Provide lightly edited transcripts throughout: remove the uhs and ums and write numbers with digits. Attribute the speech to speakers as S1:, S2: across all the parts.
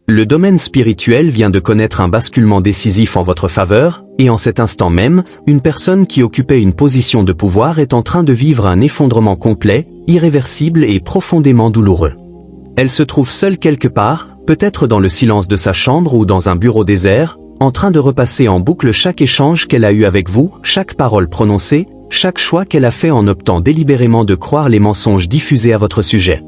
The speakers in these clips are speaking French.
S1: Le domaine spirituel vient de connaître un basculement décisif en votre faveur, et en cet instant même, une personne qui occupait une position de pouvoir est en train de vivre un effondrement complet, irréversible et profondément douloureux. Elle se trouve seule quelque part, peut-être dans le silence de sa chambre ou dans un bureau désert, en train de repasser en boucle chaque échange qu'elle a eu avec vous, chaque parole prononcée, chaque choix qu'elle a fait en optant délibérément de croire les mensonges diffusés à votre sujet.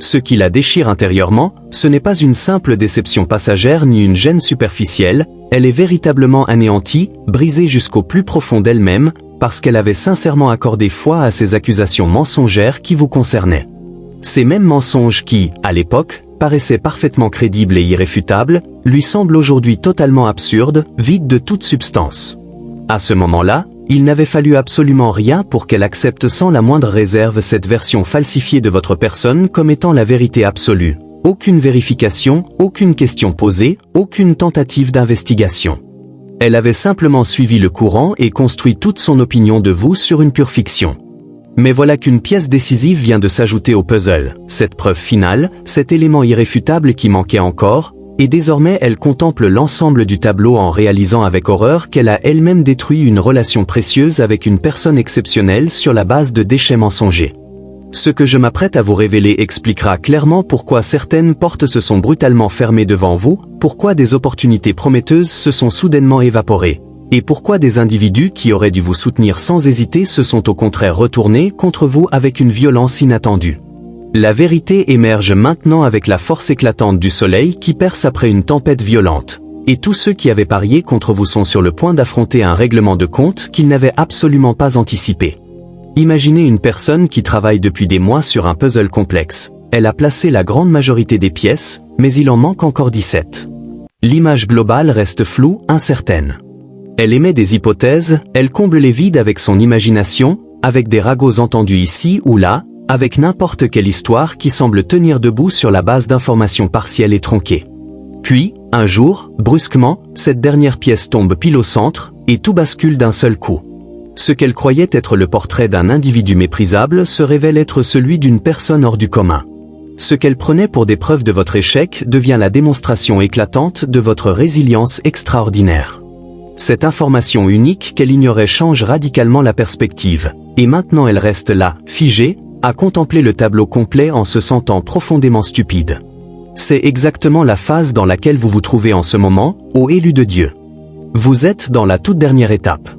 S1: Ce qui la déchire intérieurement, ce n'est pas une simple déception passagère ni une gêne superficielle, elle est véritablement anéantie, brisée jusqu'au plus profond d'elle-même, parce qu'elle avait sincèrement accordé foi à ces accusations mensongères qui vous concernaient. Ces mêmes mensonges qui, à l'époque, paraissaient parfaitement crédibles et irréfutables, lui semblent aujourd'hui totalement absurdes, vides de toute substance. À ce moment-là, il n'avait fallu absolument rien pour qu'elle accepte sans la moindre réserve cette version falsifiée de votre personne comme étant la vérité absolue. Aucune vérification, aucune question posée, aucune tentative d'investigation. Elle avait simplement suivi le courant et construit toute son opinion de vous sur une pure fiction. Mais voilà qu'une pièce décisive vient de s'ajouter au puzzle, cette preuve finale, cet élément irréfutable qui manquait encore, et désormais elle contemple l'ensemble du tableau en réalisant avec horreur qu'elle a elle-même détruit une relation précieuse avec une personne exceptionnelle sur la base de déchets mensongers. Ce que je m'apprête à vous révéler expliquera clairement pourquoi certaines portes se sont brutalement fermées devant vous, pourquoi des opportunités prometteuses se sont soudainement évaporées, et pourquoi des individus qui auraient dû vous soutenir sans hésiter se sont au contraire retournés contre vous avec une violence inattendue. La vérité émerge maintenant avec la force éclatante du soleil qui perce après une tempête violente. Et tous ceux qui avaient parié contre vous sont sur le point d'affronter un règlement de compte qu'ils n'avaient absolument pas anticipé. Imaginez une personne qui travaille depuis des mois sur un puzzle complexe. Elle a placé la grande majorité des pièces, mais il en manque encore 17. L'image globale reste floue, incertaine. Elle émet des hypothèses, elle comble les vides avec son imagination, avec des ragots entendus ici ou là, avec n'importe quelle histoire qui semble tenir debout sur la base d'informations partielles et tronquées. Puis, un jour, brusquement, cette dernière pièce tombe pile au centre, et tout bascule d'un seul coup. Ce qu'elle croyait être le portrait d'un individu méprisable se révèle être celui d'une personne hors du commun. Ce qu'elle prenait pour des preuves de votre échec devient la démonstration éclatante de votre résilience extraordinaire. Cette information unique qu'elle ignorait change radicalement la perspective, et maintenant elle reste là, figée, à contempler le tableau complet en se sentant profondément stupide. C'est exactement la phase dans laquelle vous vous trouvez en ce moment, ô élu de Dieu. Vous êtes dans la toute dernière étape.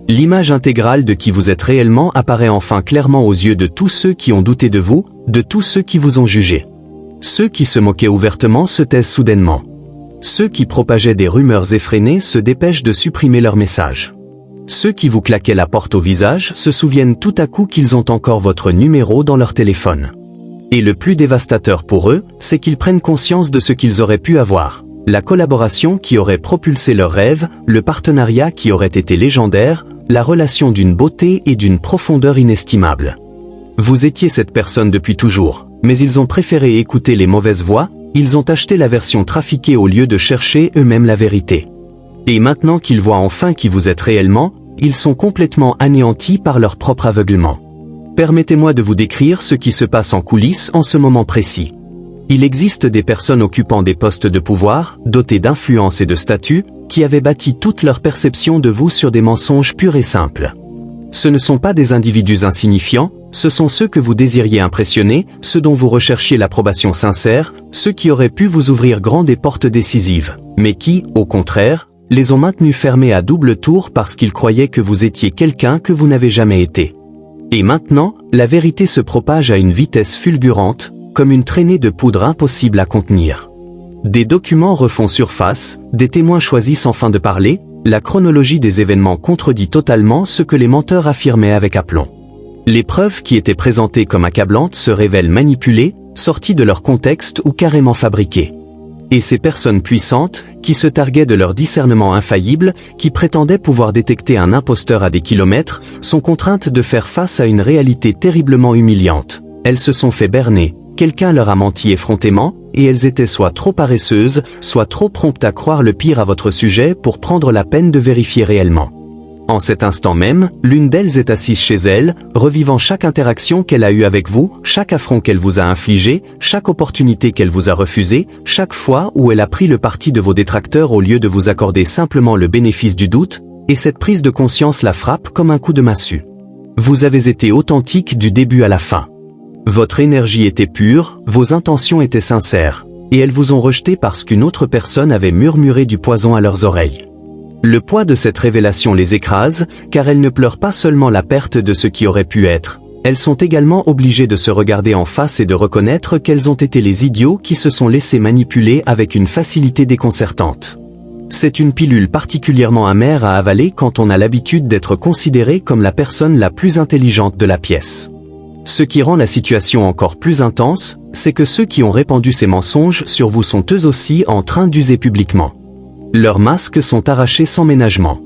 S1: L'image intégrale de qui vous êtes réellement apparaît enfin clairement aux yeux de tous ceux qui ont douté de vous, de tous ceux qui vous ont jugé. Ceux qui se moquaient ouvertement se taisent soudainement. Ceux qui propageaient des rumeurs effrénées se dépêchent de supprimer leur message. Ceux qui vous claquaient la porte au visage se souviennent tout à coup qu'ils ont encore votre numéro dans leur téléphone. Et le plus dévastateur pour eux, c'est qu'ils prennent conscience de ce qu'ils auraient pu avoir. La collaboration qui aurait propulsé leurs rêves, le partenariat qui aurait été légendaire, la relation d'une beauté et d'une profondeur inestimables. Vous étiez cette personne depuis toujours, mais ils ont préféré écouter les mauvaises voix, ils ont acheté la version trafiquée au lieu de chercher eux-mêmes la vérité. Et maintenant qu'ils voient enfin qui vous êtes réellement, ils sont complètement anéantis par leur propre aveuglement. Permettez-moi de vous décrire ce qui se passe en coulisses en ce moment précis. Il existe des personnes occupant des postes de pouvoir, dotées d'influence et de statut, qui avaient bâti toute leur perception de vous sur des mensonges purs et simples. Ce ne sont pas des individus insignifiants, ce sont ceux que vous désiriez impressionner, ceux dont vous recherchiez l'approbation sincère, ceux qui auraient pu vous ouvrir grand des portes décisives, mais qui, au contraire, les ont maintenus fermés à double tour parce qu'ils croyaient que vous étiez quelqu'un que vous n'avez jamais été. Et maintenant, la vérité se propage à une vitesse fulgurante, comme une traînée de poudre impossible à contenir. Des documents refont surface, des témoins choisissent enfin de parler, la chronologie des événements contredit totalement ce que les menteurs affirmaient avec aplomb. Les preuves qui étaient présentées comme accablantes se révèlent manipulées, sorties de leur contexte ou carrément fabriquées. Et ces personnes puissantes, qui se targuaient de leur discernement infaillible, qui prétendaient pouvoir détecter un imposteur à des kilomètres, sont contraintes de faire face à une réalité terriblement humiliante. Elles se sont fait berner, quelqu'un leur a menti effrontément, et elles étaient soit trop paresseuses, soit trop promptes à croire le pire à votre sujet pour prendre la peine de vérifier réellement. En cet instant même, l'une d'elles est assise chez elle, revivant chaque interaction qu'elle a eue avec vous, chaque affront qu'elle vous a infligé, chaque opportunité qu'elle vous a refusée, chaque fois où elle a pris le parti de vos détracteurs au lieu de vous accorder simplement le bénéfice du doute, et cette prise de conscience la frappe comme un coup de massue. Vous avez été authentique du début à la fin. Votre énergie était pure, vos intentions étaient sincères, et elles vous ont rejeté parce qu'une autre personne avait murmuré du poison à leurs oreilles. Le poids de cette révélation les écrase, car elles ne pleurent pas seulement la perte de ce qui aurait pu être, elles sont également obligées de se regarder en face et de reconnaître qu'elles ont été les idiots qui se sont laissés manipuler avec une facilité déconcertante. C'est une pilule particulièrement amère à avaler quand on a l'habitude d'être considéré comme la personne la plus intelligente de la pièce. Ce qui rend la situation encore plus intense, c'est que ceux qui ont répandu ces mensonges sur vous sont eux aussi en train d'user publiquement. Leurs masques sont arrachés sans ménagement.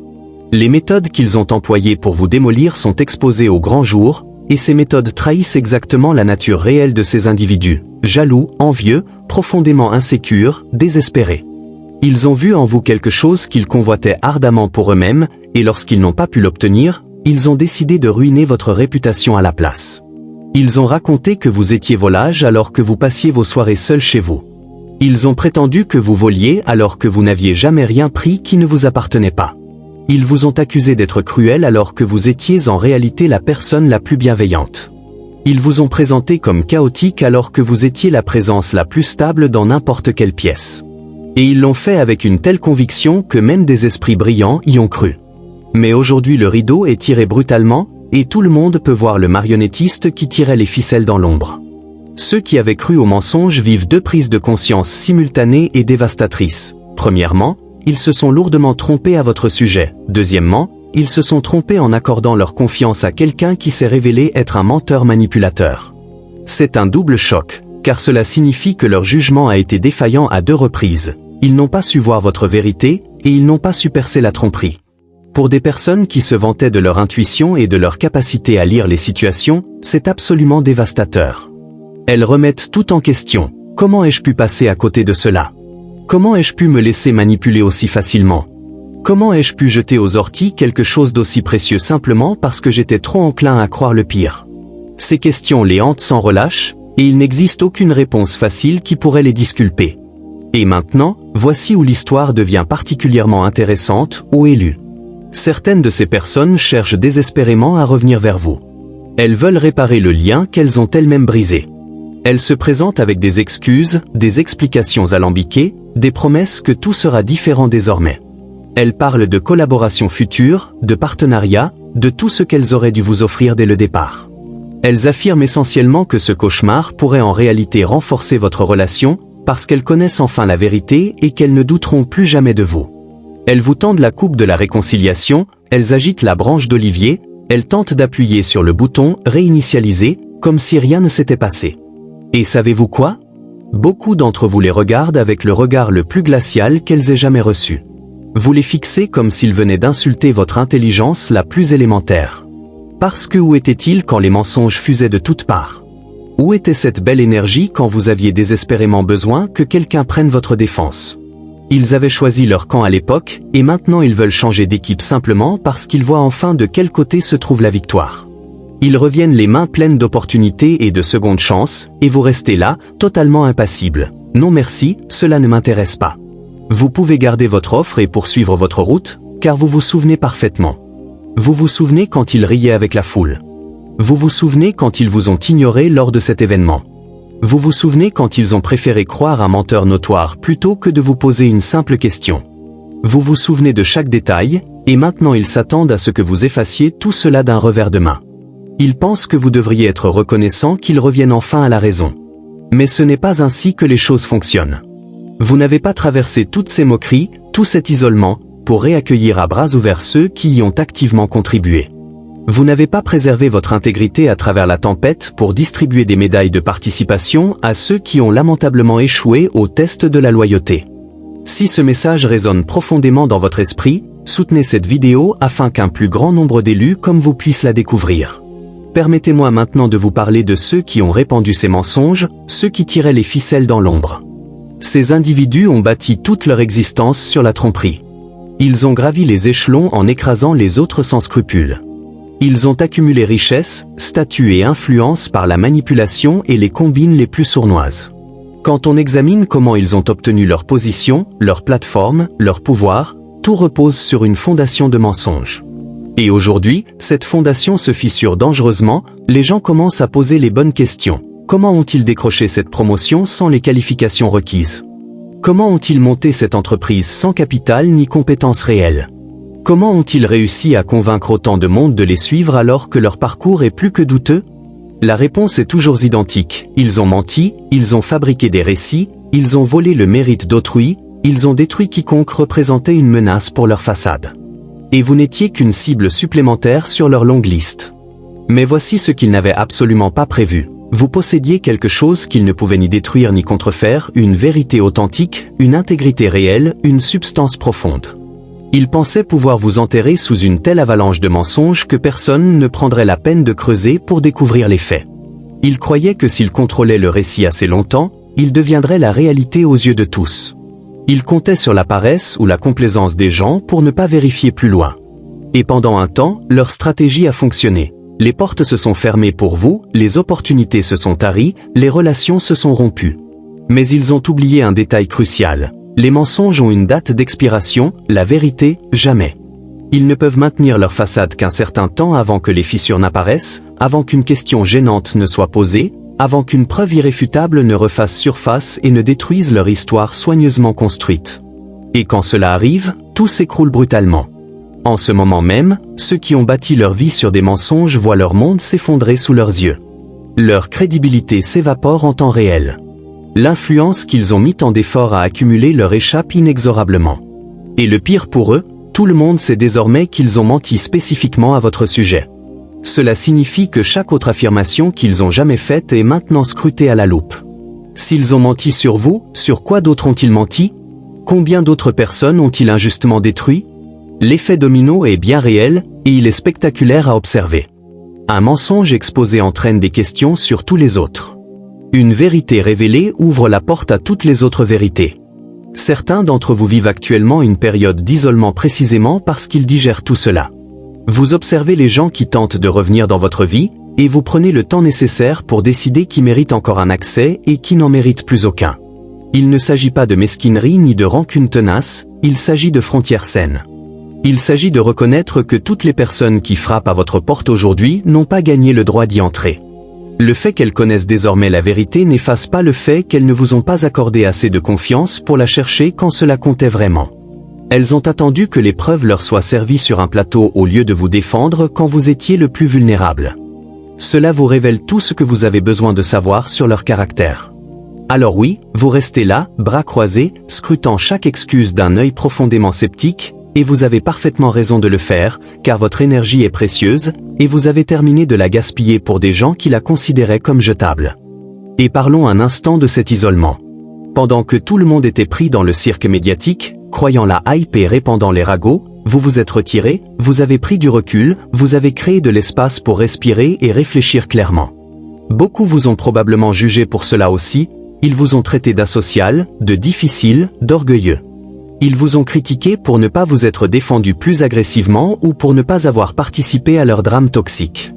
S1: Les méthodes qu'ils ont employées pour vous démolir sont exposées au grand jour, et ces méthodes trahissent exactement la nature réelle de ces individus, jaloux, envieux, profondément insécures, désespérés. Ils ont vu en vous quelque chose qu'ils convoitaient ardemment pour eux-mêmes, et lorsqu'ils n'ont pas pu l'obtenir, ils ont décidé de ruiner votre réputation à la place. Ils ont raconté que vous étiez volage alors que vous passiez vos soirées seuls chez vous. Ils ont prétendu que vous voliez alors que vous n'aviez jamais rien pris qui ne vous appartenait pas. Ils vous ont accusé d'être cruel alors que vous étiez en réalité la personne la plus bienveillante. Ils vous ont présenté comme chaotique alors que vous étiez la présence la plus stable dans n'importe quelle pièce. Et ils l'ont fait avec une telle conviction que même des esprits brillants y ont cru. Mais aujourd'hui le rideau est tiré brutalement, et tout le monde peut voir le marionnettiste qui tirait les ficelles dans l'ombre. Ceux qui avaient cru au mensonge vivent deux prises de conscience simultanées et dévastatrices. Premièrement, ils se sont lourdement trompés à votre sujet. Deuxièmement, ils se sont trompés en accordant leur confiance à quelqu'un qui s'est révélé être un menteur manipulateur. C'est un double choc, car cela signifie que leur jugement a été défaillant à deux reprises. Ils n'ont pas su voir votre vérité, et ils n'ont pas su percer la tromperie. Pour des personnes qui se vantaient de leur intuition et de leur capacité à lire les situations, c'est absolument dévastateur. Elles remettent tout en question. Comment ai-je pu passer à côté de cela? Comment ai-je pu me laisser manipuler aussi facilement? Comment ai-je pu jeter aux orties quelque chose d'aussi précieux simplement parce que j'étais trop enclin à croire le pire? Ces questions les hantent sans relâche, et il n'existe aucune réponse facile qui pourrait les disculper. Et maintenant, voici où l'histoire devient particulièrement intéressante ou élue. Certaines de ces personnes cherchent désespérément à revenir vers vous. Elles veulent réparer le lien qu'elles ont elles-mêmes brisé. Elles se présentent avec des excuses, des explications alambiquées, des promesses que tout sera différent désormais. Elles parlent de collaboration future, de partenariat, de tout ce qu'elles auraient dû vous offrir dès le départ. Elles affirment essentiellement que ce cauchemar pourrait en réalité renforcer votre relation, parce qu'elles connaissent enfin la vérité et qu'elles ne douteront plus jamais de vous. Elles vous tendent la coupe de la réconciliation, elles agitent la branche d'olivier, elles tentent d'appuyer sur le bouton « Réinitialiser » comme si rien ne s'était passé. Et savez-vous quoi? Beaucoup d'entre vous les regardent avec le regard le plus glacial qu'elles aient jamais reçu. Vous les fixez comme s'ils venaient d'insulter votre intelligence la plus élémentaire. Parce que où étaient-ils quand les mensonges fusaient de toutes parts? Où était cette belle énergie quand vous aviez désespérément besoin que quelqu'un prenne votre défense? Ils avaient choisi leur camp à l'époque, et maintenant ils veulent changer d'équipe simplement parce qu'ils voient enfin de quel côté se trouve la victoire. Ils reviennent les mains pleines d'opportunités et de secondes chances, et vous restez là, totalement impassible. Non merci, cela ne m'intéresse pas. Vous pouvez garder votre offre et poursuivre votre route, car vous vous souvenez parfaitement. Vous vous souvenez quand ils riaient avec la foule. Vous vous souvenez quand ils vous ont ignoré lors de cet événement. Vous vous souvenez quand ils ont préféré croire un menteur notoire plutôt que de vous poser une simple question. Vous vous souvenez de chaque détail, et maintenant ils s'attendent à ce que vous effaciez tout cela d'un revers de main. Ils pensent que vous devriez être reconnaissant qu'ils reviennent enfin à la raison. Mais ce n'est pas ainsi que les choses fonctionnent. Vous n'avez pas traversé toutes ces moqueries, tout cet isolement, pour réaccueillir à bras ouverts ceux qui y ont activement contribué. Vous n'avez pas préservé votre intégrité à travers la tempête pour distribuer des médailles de participation à ceux qui ont lamentablement échoué au test de la loyauté. Si ce message résonne profondément dans votre esprit, soutenez cette vidéo afin qu'un plus grand nombre d'élus comme vous puissent la découvrir. Permettez-moi maintenant de vous parler de ceux qui ont répandu ces mensonges, ceux qui tiraient les ficelles dans l'ombre. Ces individus ont bâti toute leur existence sur la tromperie. Ils ont gravi les échelons en écrasant les autres sans scrupule. Ils ont accumulé richesse, statut et influence par la manipulation et les combines les plus sournoises. Quand on examine comment ils ont obtenu leur position, leur plateforme, leur pouvoir, tout repose sur une fondation de mensonges. Et aujourd'hui, cette fondation se fissure dangereusement, les gens commencent à poser les bonnes questions. Comment ont-ils décroché cette promotion sans les qualifications requises? Comment ont-ils monté cette entreprise sans capital ni compétences réelles? Comment ont-ils réussi à convaincre autant de monde de les suivre alors que leur parcours est plus que douteux? La réponse est toujours identique. Ils ont menti, ils ont fabriqué des récits, ils ont volé le mérite d'autrui, ils ont détruit quiconque représentait une menace pour leur façade. Et vous n'étiez qu'une cible supplémentaire sur leur longue liste. Mais voici ce qu'ils n'avaient absolument pas prévu. Vous possédiez quelque chose qu'ils ne pouvaient ni détruire ni contrefaire, une vérité authentique, une intégrité réelle, une substance profonde. Ils pensaient pouvoir vous enterrer sous une telle avalanche de mensonges que personne ne prendrait la peine de creuser pour découvrir les faits. Ils croyaient que s'ils contrôlaient le récit assez longtemps, il deviendrait la réalité aux yeux de tous. Ils comptaient sur la paresse ou la complaisance des gens pour ne pas vérifier plus loin. Et pendant un temps, leur stratégie a fonctionné. Les portes se sont fermées pour vous, les opportunités se sont taries, les relations se sont rompues. Mais ils ont oublié un détail crucial. Les mensonges ont une date d'expiration, la vérité, jamais. Ils ne peuvent maintenir leur façade qu'un certain temps avant que les fissures n'apparaissent, avant qu'une question gênante ne soit posée, avant qu'une preuve irréfutable ne refasse surface et ne détruise leur histoire soigneusement construite. Et quand cela arrive, tout s'écroule brutalement. En ce moment même, ceux qui ont bâti leur vie sur des mensonges voient leur monde s'effondrer sous leurs yeux. Leur crédibilité s'évapore en temps réel. L'influence qu'ils ont mis tant d'efforts à accumuler leur échappe inexorablement. Et le pire pour eux, tout le monde sait désormais qu'ils ont menti spécifiquement à votre sujet. Cela signifie que chaque autre affirmation qu'ils ont jamais faite est maintenant scrutée à la loupe. S'ils ont menti sur vous, sur quoi d'autres ont-ils menti? Combien d'autres personnes ont-ils injustement détruit? L'effet domino est bien réel, et il est spectaculaire à observer. Un mensonge exposé entraîne des questions sur tous les autres. Une vérité révélée ouvre la porte à toutes les autres vérités. Certains d'entre vous vivent actuellement une période d'isolement précisément parce qu'ils digèrent tout cela. Vous observez les gens qui tentent de revenir dans votre vie, et vous prenez le temps nécessaire pour décider qui mérite encore un accès et qui n'en mérite plus aucun. Il ne s'agit pas de mesquinerie ni de rancune tenace, il s'agit de frontières saines. Il s'agit de reconnaître que toutes les personnes qui frappent à votre porte aujourd'hui n'ont pas gagné le droit d'y entrer. Le fait qu'elles connaissent désormais la vérité n'efface pas le fait qu'elles ne vous ont pas accordé assez de confiance pour la chercher quand cela comptait vraiment. Elles ont attendu que les preuves leur soient servies sur un plateau au lieu de vous défendre quand vous étiez le plus vulnérable. Cela vous révèle tout ce que vous avez besoin de savoir sur leur caractère. Alors oui, vous restez là, bras croisés, scrutant chaque excuse d'un œil profondément sceptique, et vous avez parfaitement raison de le faire, car votre énergie est précieuse, et vous avez terminé de la gaspiller pour des gens qui la considéraient comme jetable. Et parlons un instant de cet isolement. Pendant que tout le monde était pris dans le cirque médiatique, croyant la hype et répandant les ragots, vous vous êtes retiré, vous avez pris du recul, vous avez créé de l'espace pour respirer et réfléchir clairement. Beaucoup vous ont probablement jugé pour cela aussi, ils vous ont traité d'asocial, de difficile, d'orgueilleux. Ils vous ont critiqué pour ne pas vous être défendu plus agressivement ou pour ne pas avoir participé à leur drame toxique.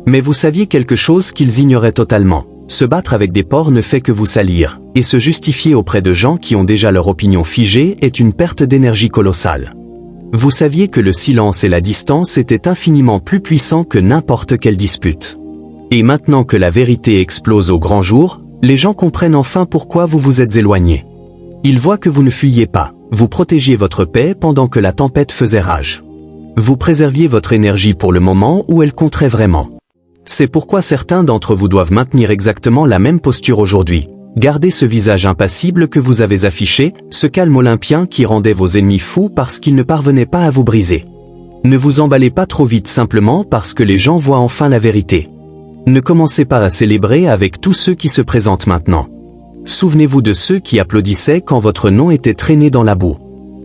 S1: Mais vous saviez quelque chose qu'ils ignoraient totalement. Se battre avec des porcs ne fait que vous salir, et se justifier auprès de gens qui ont déjà leur opinion figée est une perte d'énergie colossale. Vous saviez que le silence et la distance étaient infiniment plus puissants que n'importe quelle dispute. Et maintenant que la vérité explose au grand jour, les gens comprennent enfin pourquoi vous vous êtes éloigné. Ils voient que vous ne fuyiez pas, vous protégiez votre paix pendant que la tempête faisait rage. Vous préserviez votre énergie pour le moment où elle compterait vraiment. C'est pourquoi certains d'entre vous doivent maintenir exactement la même posture aujourd'hui. Gardez ce visage impassible que vous avez affiché, ce calme olympien qui rendait vos ennemis fous parce qu'ils ne parvenaient pas à vous briser. Ne vous emballez pas trop vite simplement parce que les gens voient enfin la vérité. Ne commencez pas à célébrer avec tous ceux qui se présentent maintenant. Souvenez-vous de ceux qui applaudissaient quand votre nom était traîné dans la boue.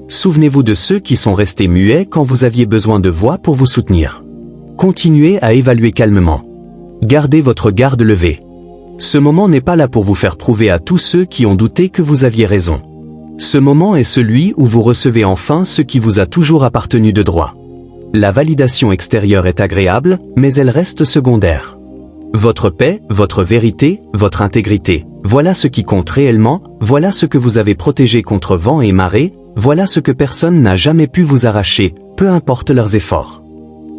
S1: Souvenez-vous de ceux qui sont restés muets quand vous aviez besoin de voix pour vous soutenir. Continuez à évaluer calmement. Gardez votre garde levée. Ce moment n'est pas là pour vous faire prouver à tous ceux qui ont douté que vous aviez raison. Ce moment est celui où vous recevez enfin ce qui vous a toujours appartenu de droit. La validation extérieure est agréable, mais elle reste secondaire. Votre paix, votre vérité, votre intégrité, voilà ce qui compte réellement, voilà ce que vous avez protégé contre vent et marée, voilà ce que personne n'a jamais pu vous arracher, peu importe leurs efforts.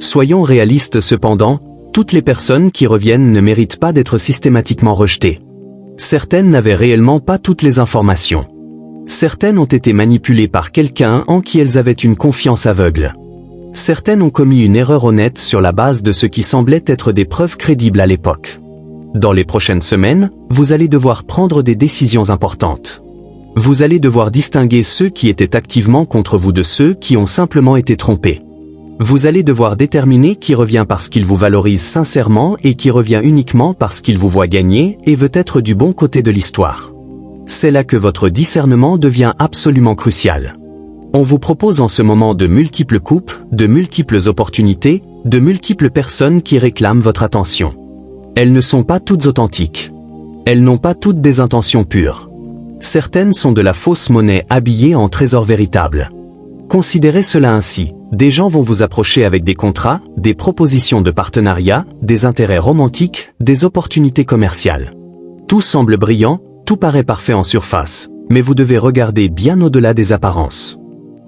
S1: Soyons réalistes cependant, toutes les personnes qui reviennent ne méritent pas d'être systématiquement rejetées. Certaines n'avaient réellement pas toutes les informations. Certaines ont été manipulées par quelqu'un en qui elles avaient une confiance aveugle. Certaines ont commis une erreur honnête sur la base de ce qui semblait être des preuves crédibles à l'époque. Dans les prochaines semaines, vous allez devoir prendre des décisions importantes. Vous allez devoir distinguer ceux qui étaient activement contre vous de ceux qui ont simplement été trompés. Vous allez devoir déterminer qui revient parce qu'il vous valorise sincèrement et qui revient uniquement parce qu'il vous voit gagner et veut être du bon côté de l'histoire. C'est là que votre discernement devient absolument crucial. On vous propose en ce moment de multiples coupes, de multiples opportunités, de multiples personnes qui réclament votre attention. Elles ne sont pas toutes authentiques. Elles n'ont pas toutes des intentions pures. Certaines sont de la fausse monnaie habillée en trésor véritable. Considérez cela ainsi. Des gens vont vous approcher avec des contrats, des propositions de partenariat, des intérêts romantiques, des opportunités commerciales. Tout semble brillant, tout paraît parfait en surface, mais vous devez regarder bien au-delà des apparences.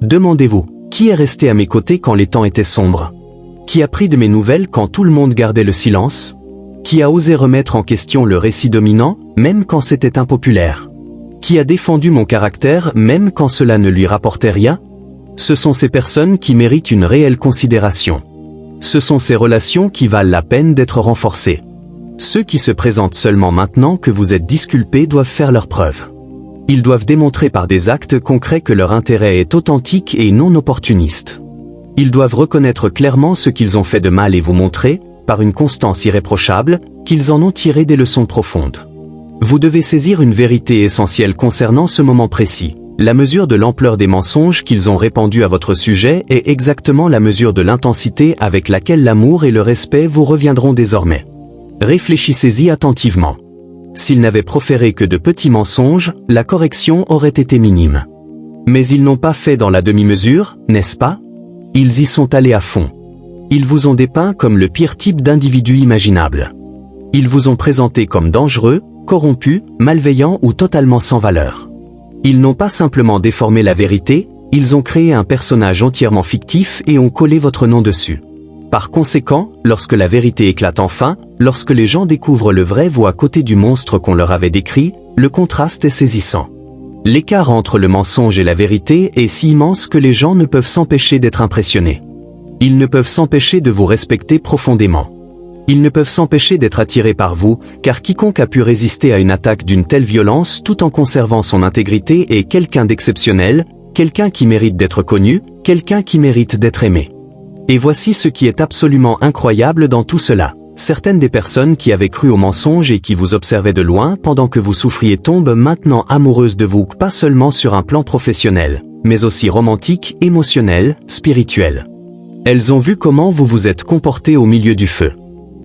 S1: Demandez-vous, qui est resté à mes côtés quand les temps étaient sombres? Qui a pris de mes nouvelles quand tout le monde gardait le silence? Qui a osé remettre en question le récit dominant, même quand c'était impopulaire? Qui a défendu mon caractère même quand cela ne lui rapportait rien? Ce sont ces personnes qui méritent une réelle considération. Ce sont ces relations qui valent la peine d'être renforcées. Ceux qui se présentent seulement maintenant que vous êtes disculpé doivent faire leurs preuves. Ils doivent démontrer par des actes concrets que leur intérêt est authentique et non opportuniste. Ils doivent reconnaître clairement ce qu'ils ont fait de mal et vous montrer, par une constance irréprochable, qu'ils en ont tiré des leçons profondes. Vous devez saisir une vérité essentielle concernant ce moment précis. La mesure de l'ampleur des mensonges qu'ils ont répandus à votre sujet est exactement la mesure de l'intensité avec laquelle l'amour et le respect vous reviendront désormais. Réfléchissez-y attentivement. S'ils n'avaient proféré que de petits mensonges, la correction aurait été minime. Mais ils n'ont pas fait dans la demi-mesure, n'est-ce pas? Ils y sont allés à fond. Ils vous ont dépeint comme le pire type d'individu imaginable. Ils vous ont présenté comme dangereux, corrompus, malveillants ou totalement sans valeur. Ils n'ont pas simplement déformé la vérité, ils ont créé un personnage entièrement fictif et ont collé votre nom dessus. Par conséquent, lorsque la vérité éclate enfin, lorsque les gens découvrent le vrai vous à côté du monstre qu'on leur avait décrit, le contraste est saisissant. L'écart entre le mensonge et la vérité est si immense que les gens ne peuvent s'empêcher d'être impressionnés. Ils ne peuvent s'empêcher de vous respecter profondément. Ils ne peuvent s'empêcher d'être attirés par vous, car quiconque a pu résister à une attaque d'une telle violence tout en conservant son intégrité est quelqu'un d'exceptionnel, quelqu'un qui mérite d'être connu, quelqu'un qui mérite d'être aimé. Et voici ce qui est absolument incroyable dans tout cela. Certaines des personnes qui avaient cru au mensonge et qui vous observaient de loin pendant que vous souffriez tombent maintenant amoureuses de vous, pas seulement sur un plan professionnel, mais aussi romantique, émotionnel, spirituel. Elles ont vu comment vous vous êtes comporté au milieu du feu.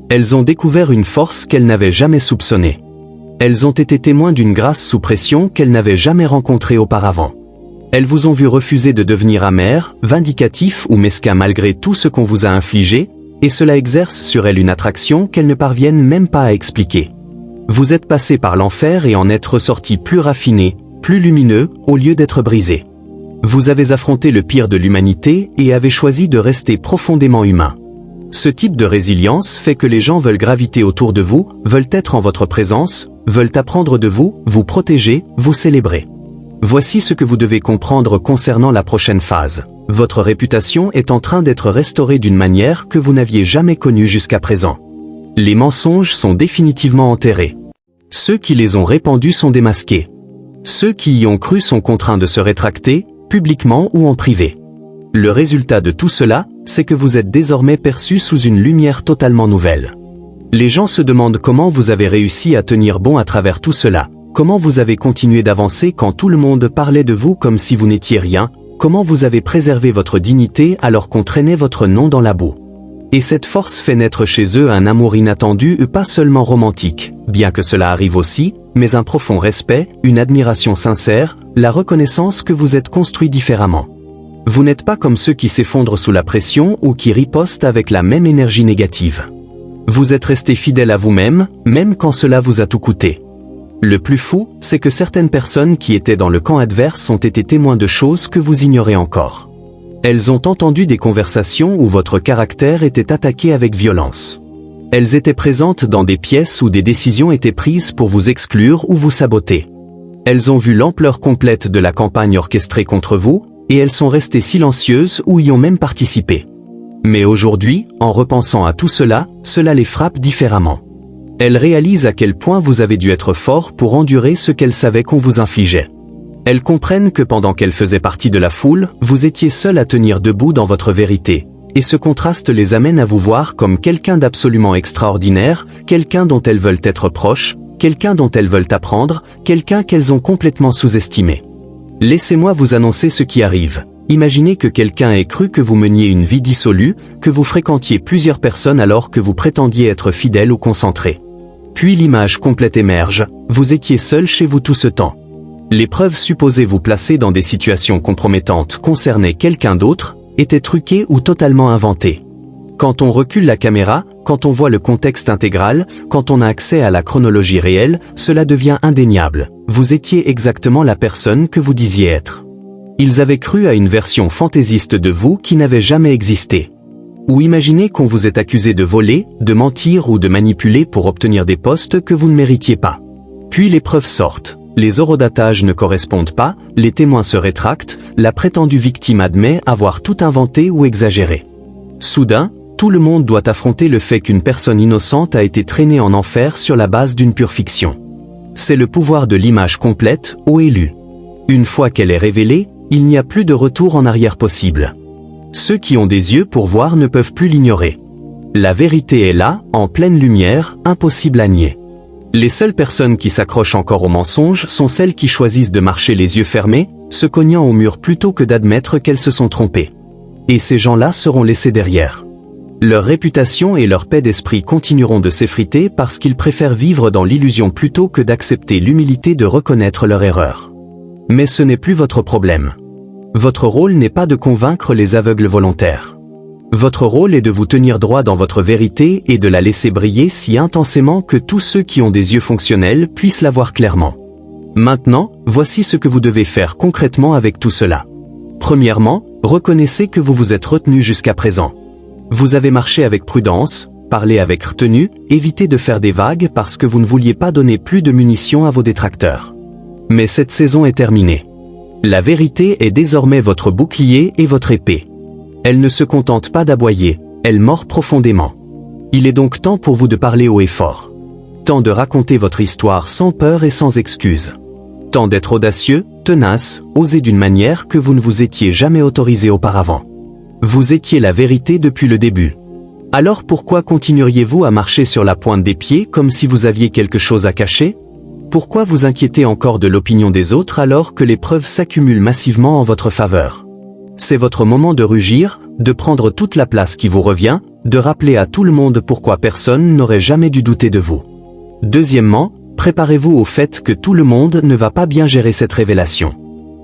S1: Elles ont découvert une force qu'elles n'avaient jamais soupçonnée. Elles ont été témoins d'une grâce sous pression qu'elles n'avaient jamais rencontrée auparavant. Elles vous ont vu refuser de devenir amer, vindicatif ou mesquin malgré tout ce qu'on vous a infligé, et cela exerce sur elles une attraction qu'elles ne parviennent même pas à expliquer. Vous êtes passé par l'enfer et en êtes ressorti plus raffiné, plus lumineux, au lieu d'être brisé. Vous avez affronté le pire de l'humanité et avez choisi de rester profondément humain. Ce type de résilience fait que les gens veulent graviter autour de vous, veulent être en votre présence, veulent apprendre de vous, vous protéger, vous célébrer. Voici ce que vous devez comprendre concernant la prochaine phase. Votre réputation est en train d'être restaurée d'une manière que vous n'aviez jamais connue jusqu'à présent. Les mensonges sont définitivement enterrés. Ceux qui les ont répandus sont démasqués. Ceux qui y ont cru sont contraints de se rétracter, publiquement ou en privé. Le résultat de tout cela, c'est que vous êtes désormais perçu sous une lumière totalement nouvelle. Les gens se demandent comment vous avez réussi à tenir bon à travers tout cela, comment vous avez continué d'avancer quand tout le monde parlait de vous comme si vous n'étiez rien, comment vous avez préservé votre dignité alors qu'on traînait votre nom dans la boue. Et cette force fait naître chez eux un amour inattendu et pas seulement romantique, bien que cela arrive aussi, mais un profond respect, une admiration sincère, la reconnaissance que vous êtes construit différemment. Vous n'êtes pas comme ceux qui s'effondrent sous la pression ou qui ripostent avec la même énergie négative. Vous êtes resté fidèle à vous-même, même quand cela vous a tout coûté. Le plus fou, c'est que certaines personnes qui étaient dans le camp adverse ont été témoins de choses que vous ignorez encore. Elles ont entendu des conversations où votre caractère était attaqué avec violence. Elles étaient présentes dans des pièces où des décisions étaient prises pour vous exclure ou vous saboter. Elles ont vu l'ampleur complète de la campagne orchestrée contre vous, et elles sont restées silencieuses ou y ont même participé. Mais aujourd'hui, en repensant à tout cela, cela les frappe différemment. Elles réalisent à quel point vous avez dû être fort pour endurer ce qu'elles savaient qu'on vous infligeait. Elles comprennent que pendant qu'elles faisaient partie de la foule, vous étiez seul à tenir debout dans votre vérité, et ce contraste les amène à vous voir comme quelqu'un d'absolument extraordinaire, quelqu'un dont elles veulent être proches, quelqu'un dont elles veulent apprendre, quelqu'un qu'elles ont complètement sous-estimé. Laissez-moi vous annoncer ce qui arrive. Imaginez que quelqu'un ait cru que vous meniez une vie dissolue, que vous fréquentiez plusieurs personnes alors que vous prétendiez être fidèle ou concentré. Puis l'image complète émerge, vous étiez seul chez vous tout ce temps. Les preuves supposées vous placer dans des situations compromettantes concernaient quelqu'un d'autre, étaient truquées ou totalement inventées. Quand on recule la caméra, quand on voit le contexte intégral, quand on a accès à la chronologie réelle, cela devient indéniable. Vous étiez exactement la personne que vous disiez être. Ils avaient cru à une version fantaisiste de vous qui n'avait jamais existé. Ou imaginez qu'on vous ait accusé de voler, de mentir ou de manipuler pour obtenir des postes que vous ne méritiez pas. Puis les preuves sortent. Les horodatages ne correspondent pas, les témoins se rétractent, la prétendue victime admet avoir tout inventé ou exagéré. Soudain, tout le monde doit affronter le fait qu'une personne innocente a été traînée en enfer sur la base d'une pure fiction. C'est le pouvoir de l'image complète, haut et lu. Une fois qu'elle est révélée, il n'y a plus de retour en arrière possible. Ceux qui ont des yeux pour voir ne peuvent plus l'ignorer. La vérité est là, en pleine lumière, impossible à nier. Les seules personnes qui s'accrochent encore au mensonge sont celles qui choisissent de marcher les yeux fermés, se cognant au mur plutôt que d'admettre qu'elles se sont trompées. Et ces gens-là seront laissés derrière. Leur réputation et leur paix d'esprit continueront de s'effriter parce qu'ils préfèrent vivre dans l'illusion plutôt que d'accepter l'humilité de reconnaître leur erreur. Mais ce n'est plus votre problème. Votre rôle n'est pas de convaincre les aveugles volontaires. Votre rôle est de vous tenir droit dans votre vérité et de la laisser briller si intensément que tous ceux qui ont des yeux fonctionnels puissent la voir clairement. Maintenant, voici ce que vous devez faire concrètement avec tout cela. Premièrement, reconnaissez que vous vous êtes retenu jusqu'à présent. Vous avez marché avec prudence, parlé avec retenue, évité de faire des vagues parce que vous ne vouliez pas donner plus de munitions à vos détracteurs. Mais cette saison est terminée. La vérité est désormais votre bouclier et votre épée. Elle ne se contente pas d'aboyer, elle mord profondément. Il est donc temps pour vous de parler haut et fort. Temps de raconter votre histoire sans peur et sans excuse. Temps d'être audacieux, tenace, osé d'une manière que vous ne vous étiez jamais autorisé auparavant. Vous étiez la vérité depuis le début. Alors pourquoi continueriez-vous à marcher sur la pointe des pieds comme si vous aviez quelque chose à cacher ? Pourquoi vous inquiétez encore de l'opinion des autres alors que les preuves s'accumulent massivement en votre faveur ? C'est votre moment de rugir, de prendre toute la place qui vous revient, de rappeler à tout le monde pourquoi personne n'aurait jamais dû douter de vous. Deuxièmement, préparez-vous au fait que tout le monde ne va pas bien gérer cette révélation.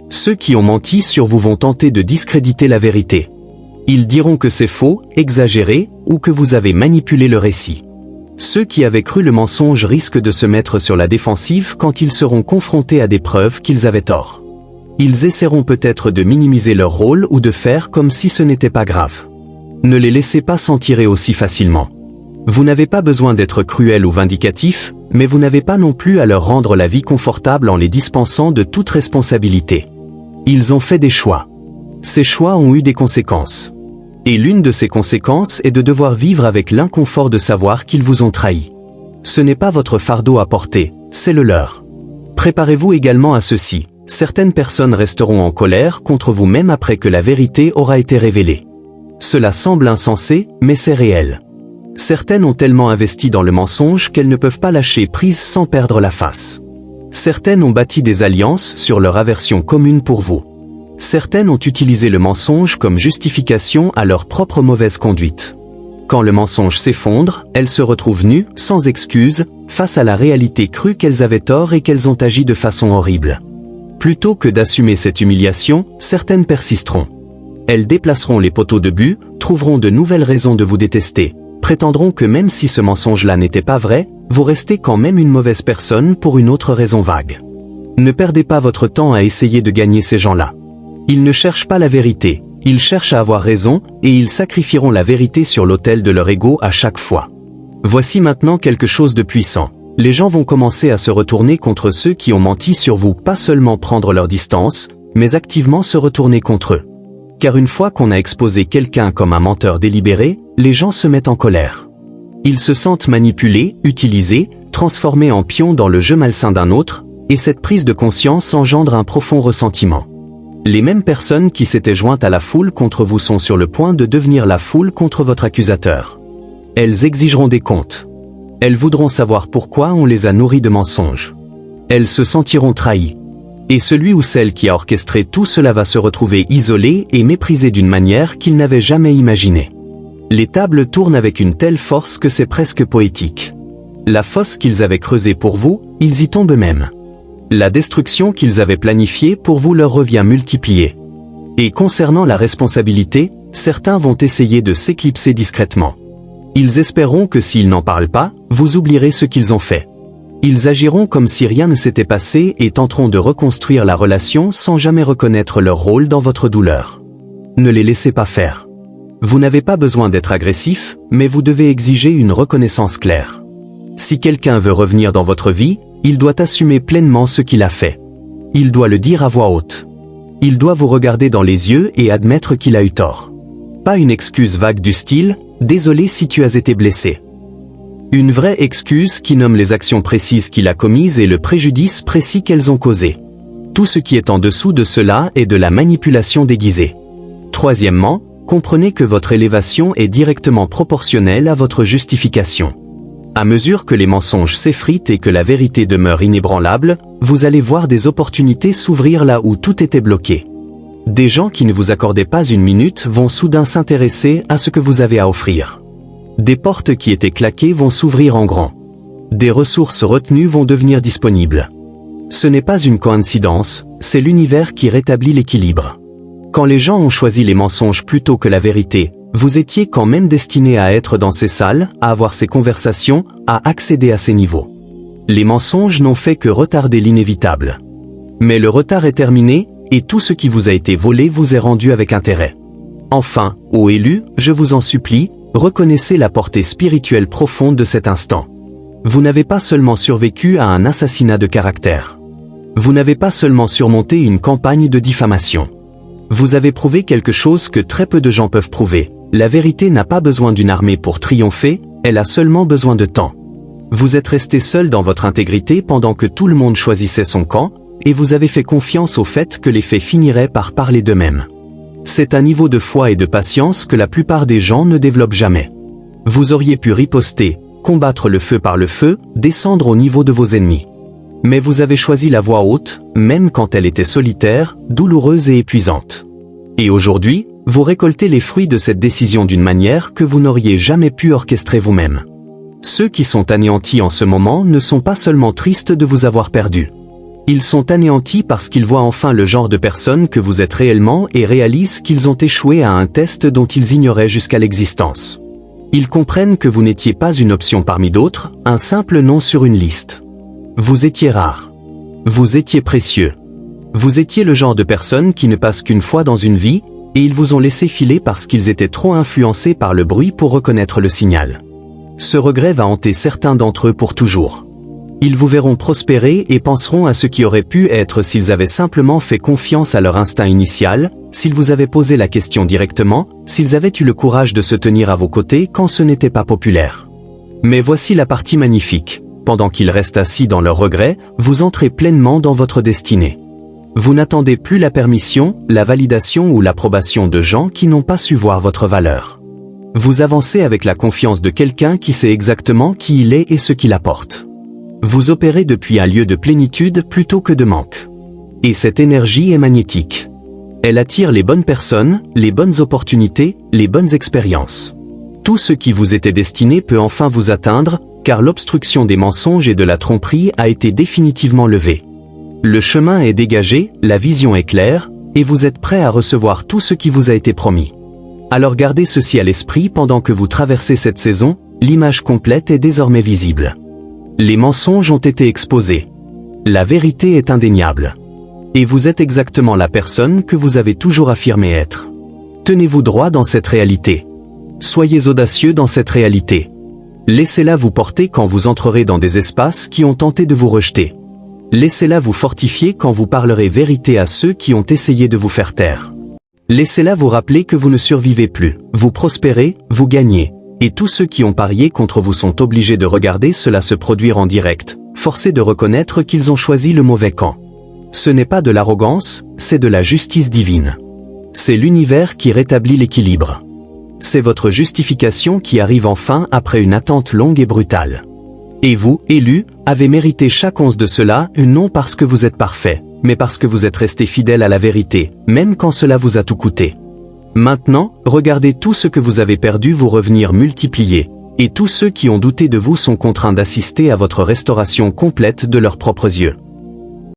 S1: Ceux qui ont menti sur vous vont tenter de discréditer la vérité. Ils diront que c'est faux, exagéré, ou que vous avez manipulé le récit. Ceux qui avaient cru le mensonge risquent de se mettre sur la défensive quand ils seront confrontés à des preuves qu'ils avaient tort. Ils essaieront peut-être de minimiser leur rôle ou de faire comme si ce n'était pas grave. Ne les laissez pas s'en tirer aussi facilement. Vous n'avez pas besoin d'être cruel ou vindicatif, mais vous n'avez pas non plus à leur rendre la vie confortable en les dispensant de toute responsabilité. Ils ont fait des choix. Ces choix ont eu des conséquences. Et l'une de ces conséquences est de devoir vivre avec l'inconfort de savoir qu'ils vous ont trahi. Ce n'est pas votre fardeau à porter, c'est le leur. Préparez-vous également à ceci. Certaines personnes resteront en colère contre vous même après que la vérité aura été révélée. Cela semble insensé, mais c'est réel. Certaines ont tellement investi dans le mensonge qu'elles ne peuvent pas lâcher prise sans perdre la face. Certaines ont bâti des alliances sur leur aversion commune pour vous. Certaines ont utilisé le mensonge comme justification à leur propre mauvaise conduite. Quand le mensonge s'effondre, elles se retrouvent nues, sans excuse, face à la réalité crue qu'elles avaient tort et qu'elles ont agi de façon horrible. Plutôt que d'assumer cette humiliation, certaines persisteront. Elles déplaceront les poteaux de but, trouveront de nouvelles raisons de vous détester, prétendront que même si ce mensonge-là n'était pas vrai, vous restez quand même une mauvaise personne pour une autre raison vague. Ne perdez pas votre temps à essayer de gagner ces gens-là. Ils ne cherchent pas la vérité, ils cherchent à avoir raison, et ils sacrifieront la vérité sur l'autel de leur ego à chaque fois. Voici maintenant quelque chose de puissant. Les gens vont commencer à se retourner contre ceux qui ont menti sur vous, pas seulement prendre leur distance, mais activement se retourner contre eux. Car une fois qu'on a exposé quelqu'un comme un menteur délibéré, les gens se mettent en colère. Ils se sentent manipulés, utilisés, transformés en pions dans le jeu malsain d'un autre, et cette prise de conscience engendre un profond ressentiment. Les mêmes personnes qui s'étaient jointes à la foule contre vous sont sur le point de devenir la foule contre votre accusateur. Elles exigeront des comptes. Elles voudront savoir pourquoi on les a nourries de mensonges. Elles se sentiront trahies. Et celui ou celle qui a orchestré tout cela va se retrouver isolé et méprisé d'une manière qu'il n'avait jamais imaginée. Les tables tournent avec une telle force que c'est presque poétique. La fosse qu'ils avaient creusée pour vous, ils y tombent eux-mêmes. La destruction qu'ils avaient planifiée pour vous leur revient multipliée. Et concernant la responsabilité, certains vont essayer de s'éclipser discrètement. Ils espéreront que s'ils n'en parlent pas, vous oublierez ce qu'ils ont fait. Ils agiront comme si rien ne s'était passé et tenteront de reconstruire la relation sans jamais reconnaître leur rôle dans votre douleur. Ne les laissez pas faire. Vous n'avez pas besoin d'être agressif, mais vous devez exiger une reconnaissance claire. Si quelqu'un veut revenir dans votre vie, il doit assumer pleinement ce qu'il a fait. Il doit le dire à voix haute. Il doit vous regarder dans les yeux et admettre qu'il a eu tort. Pas une excuse vague du style « Désolé si tu as été blessé ». Une vraie excuse qui nomme les actions précises qu'il a commises et le préjudice précis qu'elles ont causé. Tout ce qui est en dessous de cela est de la manipulation déguisée. Troisièmement, comprenez que votre élévation est directement proportionnelle à votre justification. À mesure que les mensonges s'effritent et que la vérité demeure inébranlable, vous allez voir des opportunités s'ouvrir là où tout était bloqué. Des gens qui ne vous accordaient pas une minute vont soudain s'intéresser à ce que vous avez à offrir. Des portes qui étaient claquées vont s'ouvrir en grand. Des ressources retenues vont devenir disponibles. Ce n'est pas une coïncidence, c'est l'univers qui rétablit l'équilibre. Quand les gens ont choisi les mensonges plutôt que la vérité, vous étiez quand même destiné à être dans ces salles, à avoir ces conversations, à accéder à ces niveaux. Les mensonges n'ont fait que retarder l'inévitable. Mais le retard est terminé, et tout ce qui vous a été volé vous est rendu avec intérêt. Enfin, ô élus, je vous en supplie, reconnaissez la portée spirituelle profonde de cet instant. Vous n'avez pas seulement survécu à un assassinat de caractère. Vous n'avez pas seulement surmonté une campagne de diffamation. Vous avez prouvé quelque chose que très peu de gens peuvent prouver. La vérité n'a pas besoin d'une armée pour triompher, elle a seulement besoin de temps. Vous êtes resté seul dans votre intégrité pendant que tout le monde choisissait son camp, et vous avez fait confiance au fait que les faits finiraient par parler d'eux-mêmes. C'est un niveau de foi et de patience que la plupart des gens ne développent jamais. Vous auriez pu riposter, combattre le feu par le feu, descendre au niveau de vos ennemis. Mais vous avez choisi la voie haute, même quand elle était solitaire, douloureuse et épuisante. Et aujourd'hui, vous récoltez les fruits de cette décision d'une manière que vous n'auriez jamais pu orchestrer vous-même. Ceux qui sont anéantis en ce moment ne sont pas seulement tristes de vous avoir perdu. Ils sont anéantis parce qu'ils voient enfin le genre de personne que vous êtes réellement et réalisent qu'ils ont échoué à un test dont ils ignoraient jusqu'à l'existence. Ils comprennent que vous n'étiez pas une option parmi d'autres, un simple nom sur une liste. Vous étiez rare. Vous étiez précieux. Vous étiez le genre de personne qui ne passe qu'une fois dans une vie, et ils vous ont laissé filer parce qu'ils étaient trop influencés par le bruit pour reconnaître le signal. Ce regret va hanter certains d'entre eux pour toujours. Ils vous verront prospérer et penseront à ce qui aurait pu être s'ils avaient simplement fait confiance à leur instinct initial, s'ils vous avaient posé la question directement, s'ils avaient eu le courage de se tenir à vos côtés quand ce n'était pas populaire. Mais voici la partie magnifique. Pendant qu'ils restent assis dans leurs regrets, vous entrez pleinement dans votre destinée. Vous n'attendez plus la permission, la validation ou l'approbation de gens qui n'ont pas su voir votre valeur. Vous avancez avec la confiance de quelqu'un qui sait exactement qui il est et ce qu'il apporte. Vous opérez depuis un lieu de plénitude plutôt que de manque. Et cette énergie est magnétique. Elle attire les bonnes personnes, les bonnes opportunités, les bonnes expériences. Tout ce qui vous était destiné peut enfin vous atteindre, car l'obstruction des mensonges et de la tromperie a été définitivement levée. Le chemin est dégagé, la vision est claire, et vous êtes prêt à recevoir tout ce qui vous a été promis. Alors gardez ceci à l'esprit pendant que vous traversez cette saison, l'image complète est désormais visible. Les mensonges ont été exposés. La vérité est indéniable. Et vous êtes exactement la personne que vous avez toujours affirmé être. Tenez-vous droit dans cette réalité. Soyez audacieux dans cette réalité. Laissez-la vous porter quand vous entrerez dans des espaces qui ont tenté de vous rejeter. Laissez-la vous fortifier quand vous parlerez vérité à ceux qui ont essayé de vous faire taire. Laissez-la vous rappeler que vous ne survivez plus, vous prospérez, vous gagnez. Et tous ceux qui ont parié contre vous sont obligés de regarder cela se produire en direct, forcés de reconnaître qu'ils ont choisi le mauvais camp. Ce n'est pas de l'arrogance, c'est de la justice divine. C'est l'univers qui rétablit l'équilibre. C'est votre justification qui arrive enfin après une attente longue et brutale. Et vous, élus, avez mérité chaque once de cela, non parce que vous êtes parfait, mais parce que vous êtes resté fidèle à la vérité, même quand cela vous a tout coûté. Maintenant, regardez tout ce que vous avez perdu vous revenir multiplié, et tous ceux qui ont douté de vous sont contraints d'assister à votre restauration complète de leurs propres yeux.